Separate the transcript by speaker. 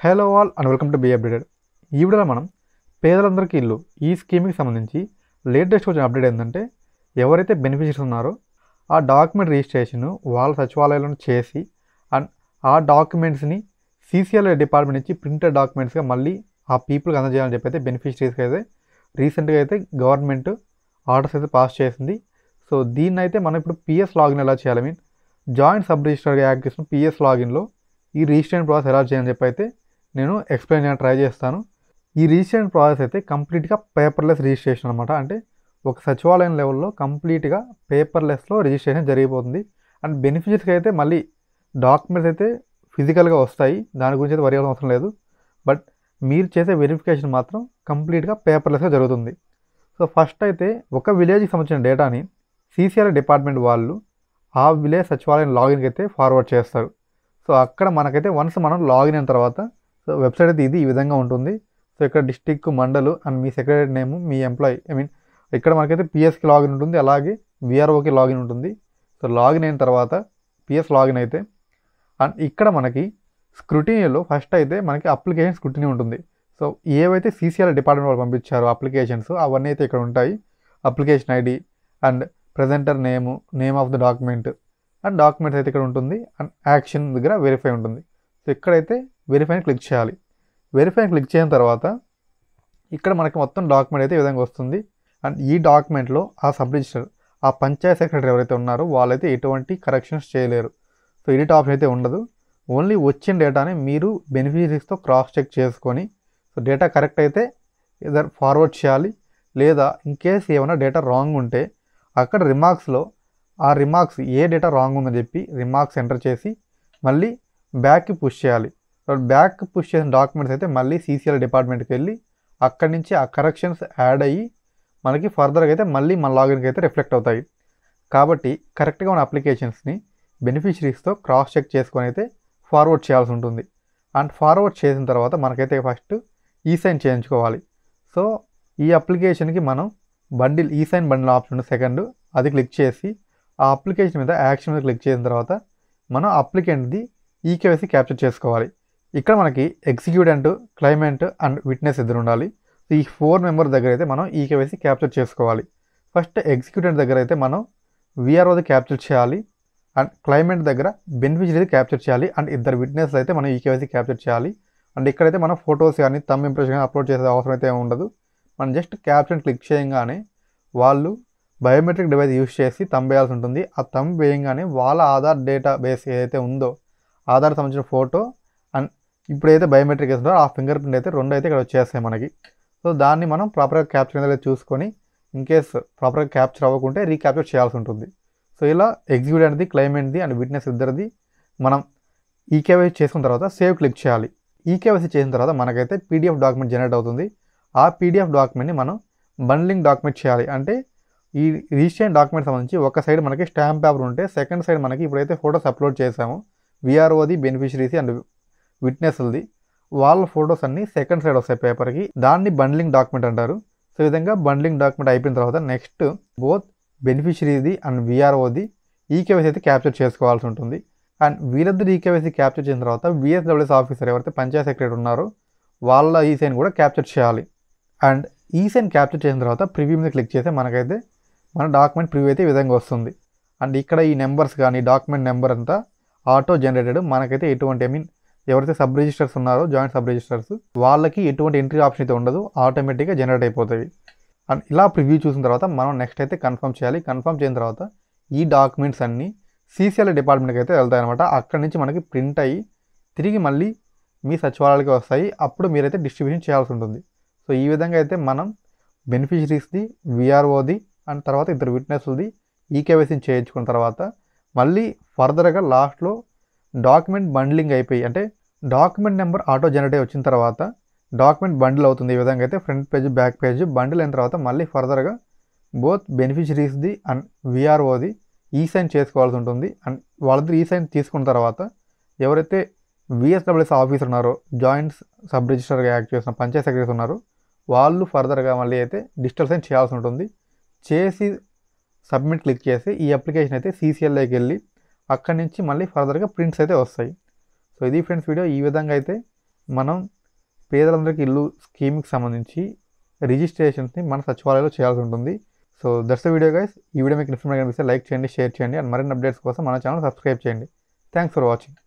Speaker 1: Hello all and welcome to be updated. ఈ వీడియోలో మనం పేదలందరికీ ఇల్లు ఈ స్కీమ్కి సంబంధించి లేటెస్ట్ వచ్చిన అప్డేట్ ఏంటంటే, ఎవరైతే బెనిఫిషరీస్ ఉన్నారో ఆ డాక్యుమెంట్ రిజిస్ట్రేషన్ వాళ్ళ సచివాలయంలో చేసి అండ్ ఆ డాక్యుమెంట్స్ని సీసీఎల్ డిపార్ట్మెంట్ నుంచి ప్రింటెడ్ డాక్యుమెంట్స్గా మళ్ళీ ఆ పీపుల్కి అందజేయాలని చెప్పి అయితే బెనిఫిషరీస్కి అయితే రీసెంట్గా అయితే గవర్నమెంట్ ఆర్డర్స్ అయితే పాస్ చేసింది. సో దీన్ని అయితే మనం ఇప్పుడు పిఎస్ లాగిన్ ఎలా చేయాలి, జాయింట్ సబ్ రిజిస్టర్గా యాక్ట్ చేసిన పిఎస్ లాగిన్లో ఈ రిజిస్ట్రేషన్ ప్రాసెస్ ఎలా చేయాలని చెప్పి అయితే నేను ఎక్స్ప్లెయిన్ చేయడానికి ట్రై చేస్తాను. ఈ రిజిస్ట్రేషన్ ప్రాసెస్ అయితే కంప్లీట్గా పేపర్లెస్ రిజిస్ట్రేషన్ అనమాట. అంటే ఒక సచివాలయం లెవెల్లో కంప్లీట్గా పేపర్లెస్లో రిజిస్ట్రేషన్ జరిగిపోతుంది. అండ్ బెనిఫిషరీస్కి అయితే మళ్ళీ డాక్యుమెంట్స్ అయితే ఫిజికల్గా వస్తాయి, దాని గురించి అయితే వరి అవ్వాల్సిన అవసరం లేదు. బట్ మీరు చేసే వెరిఫికేషన్ మాత్రం కంప్లీట్గా పేపర్లెస్గా జరుగుతుంది. సో ఫస్ట్ అయితే ఒక విలేజ్కి సంబంధించిన డేటాని సీసీఆర్ డిపార్ట్మెంట్ వాళ్ళు ఆ విలేజ్ సచివాలయం లాగిన్కి అయితే ఫార్వర్డ్ చేస్తారు. సో అక్కడ మనకైతే వన్స్ మనం లాగిన్ అయిన తర్వాత సో వెబ్సైట్ అయితే ఈ విధంగా ఉంటుంది. సో ఇక్కడ district, mandal and me secretary name, me employee ఇక్కడ మనకైతే పిఎస్కి లాగిన్ ఉంటుంది, అలాగే విఆర్ఓకి లాగిన్ ఉంటుంది. సో లాగిన్ అయిన తర్వాత పిఎస్ లాగిన్ అయితే అండ్ ఇక్కడ మనకి స్క్రూటినీలో ఫస్ట్ అయితే మనకి అప్లికేషన్ స్క్రూటినీ ఉంటుంది. సో ఏవైతే సీసీఆర్ డిపార్ట్మెంట్ వాళ్ళు పంపించారో అప్లికేషన్స్ అవన్నీ అయితే ఇక్కడ ఉంటాయి. Application ID and presenter name of the document and documents అయితే ఇక్కడ ఉంటుంది. అండ్ యాక్షన్ దగ్గర వెరిఫై ఉంటుంది. సో ఇక్కడైతే వెరిఫైని క్లిక్ చేయాలి. వెరిఫైని క్లిక్ చేసిన తర్వాత ఇక్కడ మనకి మొత్తం డాక్యుమెంట్ అయితే ఈ విధంగా వస్తుంది. అండ్ ఈ డాక్యుమెంట్లో ఆ సబ్ రిజిస్టర్, ఆ పంచాయత్ సెక్రటరీ ఎవరైతే ఉన్నారో వాళ్ళైతే ఎటువంటి కరెక్షన్స్ చేయలేరు. సో ఎడిట్ ఆప్షన్ అయితే ఉండదు. ఓన్లీ వచ్చిన డేటాని మీరు బెనిఫిషరీస్తో క్రాస్ చెక్ చేసుకొని సో డేటా కరెక్ట్ అయితే ఇదర్ ఫార్వర్డ్ చేయాలి, లేదా ఇన్ కేస్ ఏమైనా డేటా రాంగ్ ఉంటే అక్కడ రిమార్క్స్లో ఆ రిమార్క్స్ ఏ డేటా రాంగ్ ఉందని చెప్పి రిమార్క్స్ ఎంటర్ చేసి మళ్ళీ బ్యాక్కి పుష్ చేయాలి. సో బ్యాక్ పుష్ చేసిన డాక్యుమెంట్స్ అయితే మళ్ళీ సీసీఎల్ డిపార్ట్మెంట్కి వెళ్ళి అక్కడి నుంచి ఆ కరెక్షన్స్ యాడ్ అయ్యి మనకి ఫర్దర్గా అయితే మళ్ళీ మన లాగిన్కి అయితే రిఫ్లెక్ట్ అవుతాయి. కాబట్టి కరెక్ట్గా ఉన్న అప్లికేషన్స్ని బెనిఫిషరీస్తో క్రాస్ చెక్ చేసుకొని అయితే ఫార్వర్డ్ చేయాల్సి ఉంటుంది. అండ్ ఫార్వర్డ్ చేసిన తర్వాత మనకైతే ఫస్ట్ ఈసైన్ చేయించుకోవాలి. సో ఈ అప్లికేషన్కి మనం బండిల్ ఈసైన్ బండిల్ ఆప్షన్ సెకండ్ అది క్లిక్ చేసి ఆ అప్లికేషన్ మీద యాక్షన్ మీద క్లిక్ చేసిన తర్వాత మనం అప్లికెంట్ది ఈకేవైసీ క్యాప్చర్ చేసుకోవాలి. ఇక్కడ మనకి ఎగ్జిక్యూటెంట్, క్లైమెంట్ అండ్ విట్నెస్ ఇద్దరు ఉండాలి. ఈ 4 మెంబర్స్ దగ్గర అయితే మనం ఈకేవైసీ క్యాప్చర్ చేసుకోవాలి. ఫస్ట్ ఎగ్జిక్యూటెంట్ దగ్గర అయితే మనం విఆర్ఓది క్యాప్చర్ చేయాలి. అండ్ క్లైమెంట్ దగ్గర బెనిఫిషరీది క్యాప్చర్ చేయాలి. అండ్ ఇద్దరు విట్నెస్ అయితే మనం ఈకేవైసీ క్యాప్చర్ చేయాలి. అండ్ ఇక్కడైతే మనం ఫొటోస్ కానీ థంబ్ ఇంప్రెషన్ కానీ అప్లోడ్ చేసే అవసరం అయితే ఉండదు. మనం జస్ట్ క్యాప్చర్ క్లిక్ చేయగానే వాళ్ళు బయోమెట్రిక్ డివైస్ యూజ్ చేసి థంబ్ వేయాల్సి ఉంటుంది. ఆ థంబ్ వేయంగానే వాళ్ళ ఆధార్ డేటా బేస్ ఏదైతే ఉందో ఆధార్ సంబంధించిన ఫోటో అండ్ ఇప్పుడైతే బయోమెట్రిక్ వేస్తుందో ఆ ఫింగర్ ప్రింట్ అయితే రెండు అయితే ఇక్కడ వచ్చేస్తాయి మనకి. సో దాన్ని మనం ప్రాపర్గా క్యాప్చర్ అనేది చూసుకొని ఇన్ కేస్ ప్రాపర్గా క్యాప్చర్ అవ్వకుంటే రీక్యాప్చర్ చేయాల్సి ఉంటుంది. సో ఇలా ఎగ్జిక్యూటివ్ది, క్లైమెంట్ది అండ్ విట్నెస్ ఇద్దరిది మనం ఈకేవైసీ చేసుకున్న తర్వాత సేవ్ క్లిక్ చేయాలి. ఈకేవైసీ చేసిన తర్వాత మనకైతే పీడిఎఫ్ డాక్యుమెంట్ జనరేట్ అవుతుంది. ఆ పీడిఎఫ్ డాక్యుమెంట్ని మనం బండ్లింగ్ డాక్యుమెంట్ చేయాలి. అంటే ఈ రిజిస్ట్రేషన్ డాక్యుమెంట్ సంబంధించి ఒక సైడ్ మనకి స్టాంప్ పేపర్ ఉంటే సెకండ్ సైడ్ మనకి ఇప్పుడైతే ఫొటోస్ అప్లోడ్ చేసాము విఆర్ఓది, బెనిఫిషరీస్ అండ్ విట్నెస్లది, వాళ్ళ ఫొటోస్ అన్నీ సెకండ్ సైడ్ వస్తాయి పేపర్కి. దాన్ని బండ్లింగ్ డాక్యుమెంట్ అంటారు. సో ఈ విధంగా బండ్లింగ్ డాక్యుమెంట్ అయిపోయిన తర్వాత నెక్స్ట్ బోత్ బెనిఫిషరీది అండ్ విఆర్ఓది ఈకేవైసీ అయితే క్యాప్చర్ చేసుకోవాల్సి ఉంటుంది. అండ్ వీళ్ళిద్దరు ఈకేవైసీ క్యాప్చర్ చేసిన తర్వాత విఎస్డబ్ల్యూఎస్ ఆఫీసర్ ఎవరైతే పంచాయత్ సెక్రటరీ ఉన్నారో వాళ్ళ ఈసైన్ కూడా క్యాప్చర్ చేయాలి. అండ్ ఈసైన్ క్యాప్చర్ చేసిన తర్వాత ప్రివ్యూ మీద క్లిక్ చేస్తే మనకైతే మన డాక్యుమెంట్ ప్రివ్యూ అయితే ఈ విధంగా వస్తుంది. అండ్ ఇక్కడ ఈ నెంబర్స్ కానీ డాక్యుమెంట్ నెంబర్ అంతా ఆటో జనరేటెడ్. మనకైతే ఎటువంటి ఎవరైతే సబ్ రిజిస్టర్స్ ఉన్నారో జాయింట్ సబ్ రిజిస్టర్స్ వాళ్ళకి ఎటువంటి ఎంట్రీ ఆప్షన్ అయితే ఉండదు, ఆటోమేటిక్గా జనరేట్ అయిపోతాయి. అండ్ ఇలా ప్రివ్యూ చూసిన తర్వాత మనం నెక్స్ట్ అయితే కన్ఫర్మ్ చేయాలి. కన్ఫర్మ్ చేసిన తర్వాత ఈ డాక్యుమెంట్స్ అన్నీ సీసీఎల్ డిపార్ట్మెంట్కి అయితే వెళ్తాయి అనమాట. అక్కడి నుంచి మనకి ప్రింట్ అయ్యి తిరిగి మళ్ళీ మీ సచివాలయాలకి వస్తాయి. అప్పుడు మీరైతే డిస్ట్రిబ్యూషన్ చేయాల్సి ఉంటుంది. సో ఈ విధంగా అయితే మనం బెనిఫిషరీస్ది, విఆర్ఓది అండ్ తర్వాత ఇద్దరు విట్నెస్లది ఈకేవైసీని చేయించుకున్న తర్వాత మళ్ళీ ఫర్దర్గా లాస్ట్లో డాక్యుమెంట్ బండ్లింగ్ అయిపోయి అంటే డాక్యుమెంట్ నెంబర్ ఆటో జనరేట్ అయి వచ్చిన తర్వాత డాక్యుమెంట్ బండిల్ అవుతుంది. ఈ విధంగా అయితే front page, back page bundle అయిన తర్వాత మళ్ళీ ఫర్దర్గా బోత్ బెనిఫిషరీస్ది అండ్ విఆర్ఓది ఈసైన్ చేసుకోవాల్సి ఉంటుంది. అండ్ వాళ్ళిద్దరు ఈసైన్ తీసుకున్న తర్వాత ఎవరైతే విఎస్డబ్ల్యూఎస్ ఆఫీసర్ ఉన్నారో, జాయింట్ సబ్ రిజిస్టర్గా యాక్ట్ చేసిన పంచాయత్ సెక్రటరీస్ ఉన్నారో వాళ్ళు ఫర్దర్గా మళ్ళీ అయితే డిజిటల్ సైన్ చేయాల్సి ఉంటుంది. చేసి సబ్మిట్ క్లిక్ చేసి ఈ అప్లికేషన్ అయితే సీసీఎల్లోకి వెళ్ళి అక్కడి నుంచి మళ్ళీ ఫర్దర్గా ప్రింట్స్ అయితే వస్తాయి. సో ఇది ఫ్రెండ్స్ వీడియో. ఈ విధంగా అయితే మనం పేదలందరికీ ఇల్లు స్కీమ్కి సంబంధించి రిజిస్ట్రేషన్స్ని మన సచివాలయంలో చేయాల్సి ఉంటుంది. So that's the video guys. ఈ వీడియో మీకు ఇన్ఫర్మేషన్ కనిపిస్తే లైక్ చేయండి, షేర్ చేయండి అండ్ మరిన్ని అప్డేట్స్ కోసం మన ఛానల్ సబ్స్క్రైబ్ చేయండి. Thanks for watching.